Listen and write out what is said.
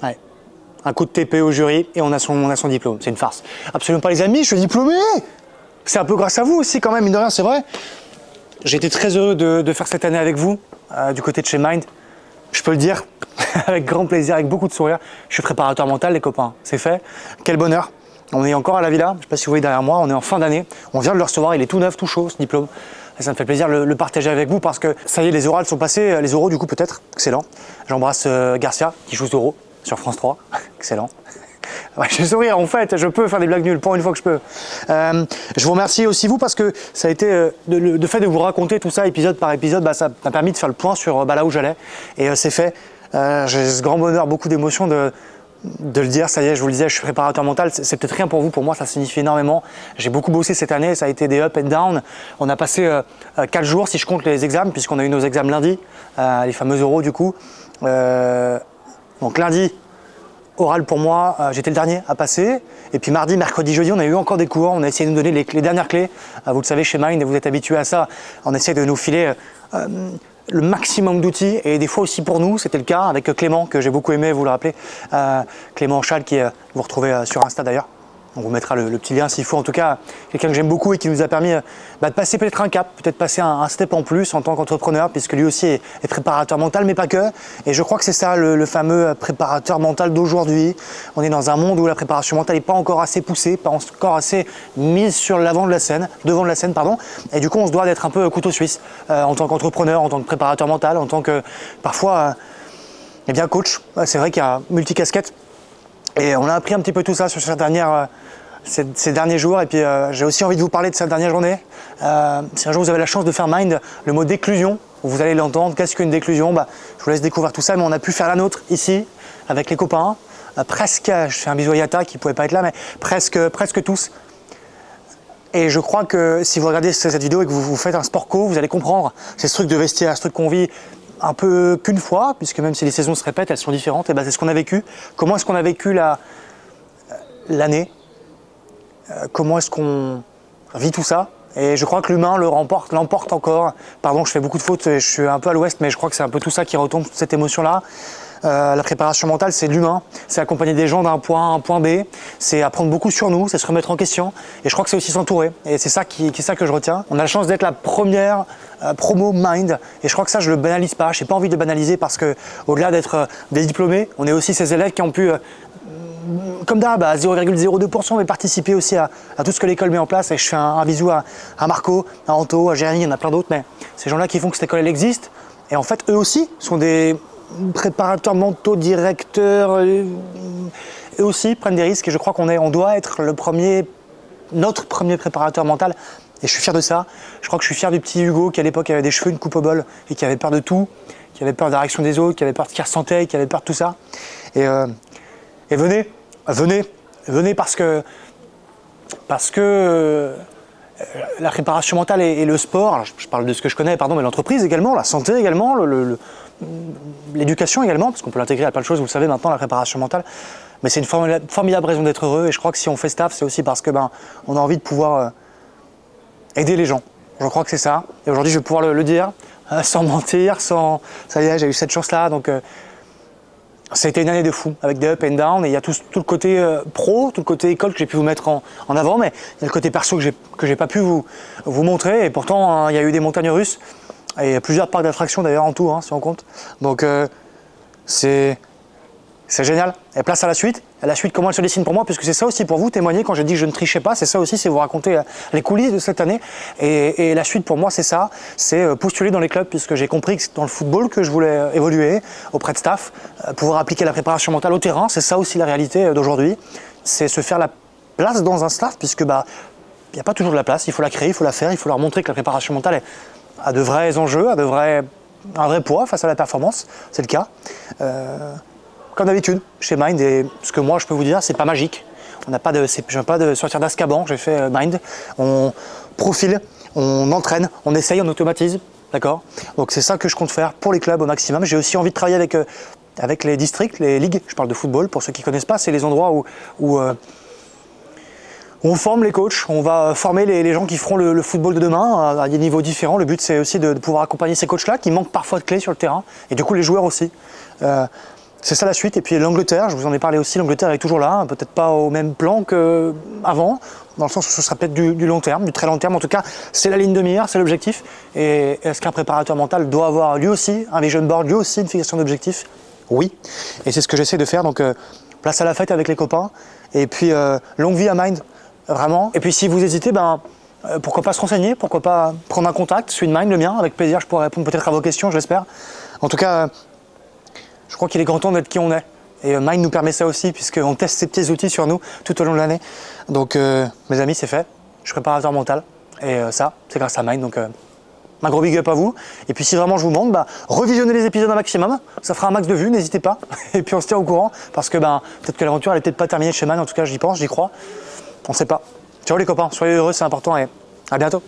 Ouais. Un coup de TP au jury et on a son diplôme. C'est une farce. Absolument pas les amis, je suis diplômé. C'est un peu grâce à vous aussi quand même, mine de rien, c'est vrai. J'ai été très heureux de faire cette année avec vous, du côté de chez Mind. Je peux le dire, avec grand plaisir, avec beaucoup de sourire. Je suis préparateur mental, les copains. C'est fait. Quel bonheur. On est encore à la villa. Je ne sais pas si vous voyez derrière moi, on est en fin d'année. On vient de le recevoir, il est tout neuf, tout chaud, ce diplôme. Et ça me fait plaisir de le partager avec vous parce que ça y est, les orales sont passés. Les oraux, du coup, peut-être. Excellent. J'embrasse Garcia, qui joue Zorro sur France 3. Excellent. Ouais, je souris, en fait, je peux faire des blagues nulles pour une fois que je peux. Je vous remercie aussi vous parce que ça a été le fait de vous raconter tout ça épisode par épisode, ça m'a permis de faire le point sur là où j'allais et c'est fait. J'ai ce grand bonheur, beaucoup d'émotions de le dire. Ça y est, je vous le disais, je suis préparateur mental. C'est peut-être rien pour vous, pour moi ça signifie énormément. J'ai beaucoup bossé cette année, ça a été des up and down. On a passé 4 jours si je compte les examens puisqu'on a eu nos examens lundi, les fameux oraux du coup. Donc lundi. Oral pour moi, j'étais le dernier à passer. Et puis mardi, mercredi, jeudi, on a eu encore des cours. On a essayé de nous donner les dernières clés. Vous le savez, chez Mind, vous êtes habitués à ça. On essaie de nous filer le maximum d'outils. Et des fois aussi pour nous, c'était le cas avec Clément, que j'ai beaucoup aimé, vous le rappelez. Clément Chal, qui vous retrouvez sur Insta d'ailleurs. On vous mettra le petit lien s'il faut. En tout cas, quelqu'un que j'aime beaucoup et qui nous a permis de passer peut-être un cap, peut-être passer un step en plus en tant qu'entrepreneur, puisque lui aussi est préparateur mental, mais pas que. Et je crois que c'est ça le fameux préparateur mental d'aujourd'hui. On est dans un monde où la préparation mentale n'est pas encore assez poussée, pas encore assez mise sur devant de la scène, Et du coup, on se doit d'être un peu couteau suisse en tant qu'entrepreneur, en tant que préparateur mental, en tant que parfois coach. C'est vrai qu'il y a multicasquette. Et on a appris un petit peu tout ça sur ces derniers jours. Et puis j'ai aussi envie de vous parler de cette dernière journée. Si un jour vous avez la chance de faire Mind, le mot déclusion, vous allez l'entendre. Qu'est-ce qu'une déclusion ? Je vous laisse découvrir tout ça, mais on a pu faire la nôtre ici, avec les copains. Presque, je fais un bisou à Yata qui ne pouvait pas être là, mais presque tous. Et je crois que si vous regardez cette vidéo et que vous faites un sport co, vous allez comprendre. C'est ce truc de vestiaire, ce truc qu'on vit un peu qu'une fois, puisque même si les saisons se répètent, elles sont différentes, et c'est ce qu'on a vécu. Comment est-ce qu'on a vécu l'année ? Comment est-ce qu'on vit tout ça ? Et je crois que l'humain l'emporte encore. Pardon, je fais beaucoup de fautes, je suis un peu à l'ouest, mais je crois que c'est un peu tout ça qui retombe, toute cette émotion-là. La préparation mentale, c'est l'humain, c'est accompagner des gens d'un point A à un point B, c'est apprendre beaucoup sur nous, c'est se remettre en question. Et je crois que c'est aussi s'entourer. Et c'est ça que je retiens. On a la chance d'être la première promo Mind. Et je crois que ça, je le banalise pas. Je n'ai pas envie de le banaliser parce que, au-delà d'être des diplômés, on est aussi ces élèves qui ont pu, comme d'hab, à 0,02%, mais participer aussi à tout ce que l'école met en place. Et je fais un bisou à Marco, à Anto, à Jérémy, il y en a plein d'autres. Mais ces gens-là qui font que cette école, elle existe. Et en fait, eux aussi sont des préparateurs mentaux, directeurs, eux aussi prennent des risques et je crois qu'on doit être notre premier préparateur mental et je suis fier de ça. Je crois que je suis fier du petit Hugo qui à l'époque avait des cheveux, une coupe au bol et qui avait peur de tout, qui avait peur de la réaction des autres, qui avait peur de ce qu'il ressentait, qui avait peur de tout ça. Et venez parce que la préparation mentale et le sport, alors je parle de ce que je connais, mais l'entreprise également, la santé également, l'éducation également, parce qu'on peut l'intégrer à plein de choses, vous le savez maintenant, la préparation mentale. Mais c'est une formidable raison d'être heureux et je crois que si on fait ce taf, c'est aussi parce que on a envie de pouvoir aider les gens. Je crois que c'est ça. Et aujourd'hui, je vais pouvoir le dire, sans mentir, ça y est, j'ai eu cette chance-là. Donc, ça a été une année de fou, avec des up and down. Et il y a tout le côté pro, tout le côté école que j'ai pu vous mettre en avant, mais il y a le côté perso que j'ai pas pu vous montrer. Et pourtant, il y a eu des montagnes russes. Et plusieurs parcs d'attractions d'ailleurs en tout, si on compte. Donc c'est génial. Et place à la suite. La suite, comment elle se dessine pour moi, puisque c'est ça aussi pour vous, témoigner quand je dis que je ne trichais pas, c'est ça aussi, c'est vous raconter les coulisses de cette année. Et la suite pour moi, c'est ça, c'est postuler dans les clubs, puisque j'ai compris que c'est dans le football que je voulais évoluer, auprès de staff, pouvoir appliquer la préparation mentale au terrain, c'est ça aussi la réalité d'aujourd'hui. C'est se faire la place dans un staff, puisque il n'y a pas toujours de la place, il faut la créer, il faut la faire, il faut leur montrer que la préparation mentale a de vrais enjeux, a un vrai poids face à la performance, c'est le cas. Comme d'habitude, chez Mind, et ce que moi je peux vous dire, c'est pas magique. Je ne viens pas de sortir d'Azkaban, j'ai fait Mind. On profile, on entraîne, on essaye, on automatise, d'accord ? Donc c'est ça que je compte faire pour les clubs au maximum. J'ai aussi envie de travailler avec les districts, les ligues. Je parle de football, pour ceux qui ne connaissent pas, c'est les endroits où on forme les coachs, on va former les gens qui feront le football de demain à des niveaux différents. Le but, c'est aussi de pouvoir accompagner ces coachs-là qui manquent parfois de clés sur le terrain, et du coup les joueurs aussi. c'est ça la suite. Et puis l'Angleterre, je vous en ai parlé aussi, l'Angleterre est toujours là, hein, peut-être pas au même plan qu'avant, dans le sens où ce sera peut-être du long terme, du très long terme. En tout cas, c'est la ligne de mire, c'est l'objectif. Et est-ce qu'un préparateur mental doit avoir lui aussi, un vision board, lui aussi une fixation d'objectif? Oui. Et c'est ce que j'essaie de faire. Donc place à la fête avec les copains. Et puis longue vie à Mind, vraiment. Et puis si vous hésitez, pourquoi pas se renseigner, pourquoi pas prendre un contact, SwingMind, le mien, avec plaisir, je pourrais répondre peut-être à vos questions, j'espère. En tout cas, je crois qu'il est grand temps d'être qui on est. Et Mind nous permet ça aussi, puisqu'on teste ces petits outils sur nous tout au long de l'année. Donc, mes amis, c'est fait. Je suis préparateur mental. Et ça, c'est grâce à Mind. Donc, un gros big up à vous. Et puis, si vraiment je vous manque, revisionnez les épisodes un maximum. Ça fera un max de vues, n'hésitez pas. Et puis, on se tient au courant. Parce que peut-être que l'aventure, elle est peut-être pas terminée chez Mind. En tout cas, j'y pense, j'y crois. On sait pas. Ciao les copains, soyez heureux, c'est important. Et à bientôt.